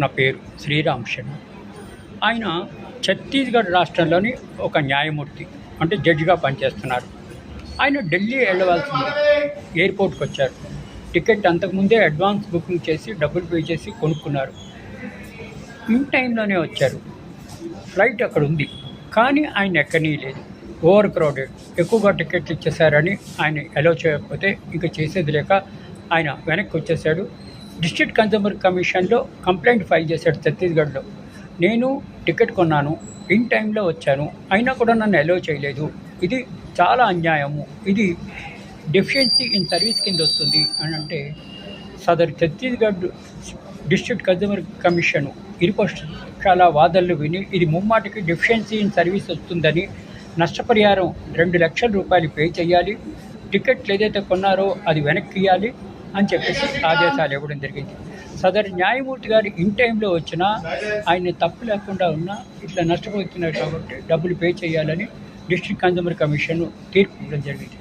నా పేరు శ్రీరామ్ శర్మ. ఆయన ఛత్తీస్గఢ్ రాష్ట్రంలోని ఒక న్యాయమూర్తి, అంటే జడ్జిగా పనిచేస్తున్నారు. ఆయన ఢిల్లీ వెళ్ళవలసింది, ఎయిర్పోర్ట్కి వచ్చారు. టికెట్ అంతకుముందే అడ్వాన్స్ బుకింగ్ చేసి డబ్బులు పే చేసి కొనుక్కున్నారు. ఇన్ టైంలోనే వచ్చారు. ఫ్లైట్ అక్కడ ఉంది, కానీ ఆయన ఎక్కనీయలేదు. ఓవర్ క్రౌడెడ్, ఎక్కువగా టికెట్లు ఇచ్చేసారని ఆయన అలౌ చేయకపోతే ఇంకా చేసేది లేక ఆయన వెనక్కి వచ్చేసాడు. డిస్ట్రిక్ట్ కన్జ్యూమర్ కమిషన్లో కంప్లైంట్ ఫైల్ చేశాడు ఛత్తీస్గఢ్లో. నేను టికెట్ కొన్నాను, ఇన్ టైంలో వచ్చాను, అయినా కూడా నన్ను అలౌ చేయలేదు, ఇది చాలా అన్యాయము, ఇది డెఫిషియన్సీ ఇన్ సర్వీస్ కింద వస్తుంది అని అంటే సదరు ఛత్తీస్గఢ్ డిస్ట్రిక్ట్ కన్జ్యూమర్ కమిషన్ ఇరుపక్షాల వాదనలు విని ఇది ముమ్మాటికి డెఫిషియన్సీ ఇన్ సర్వీస్ వస్తుందని నష్టపరిహారం 2 లక్షల రూపాయలు పే చేయాలి, టికెట్లు ఏదైతే కొన్నారో అది వెనక్కి ఇవ్వాలి అని చెప్పేసి ఆదేశాలు ఇవ్వడం జరిగింది. సదరు న్యాయమూర్తి గారు ఇన్ టైంలో వచ్చినా ఆయన తప్పు లేకుండా ఉన్నా ఇట్లా నష్టపోతున్నారు కాబట్టి డబ్బులు పే చేయాలని డిస్ట్రిక్ట్ కన్జ్యూమర్ కమిషన్ తీర్పు ఇవ్వడం జరిగింది.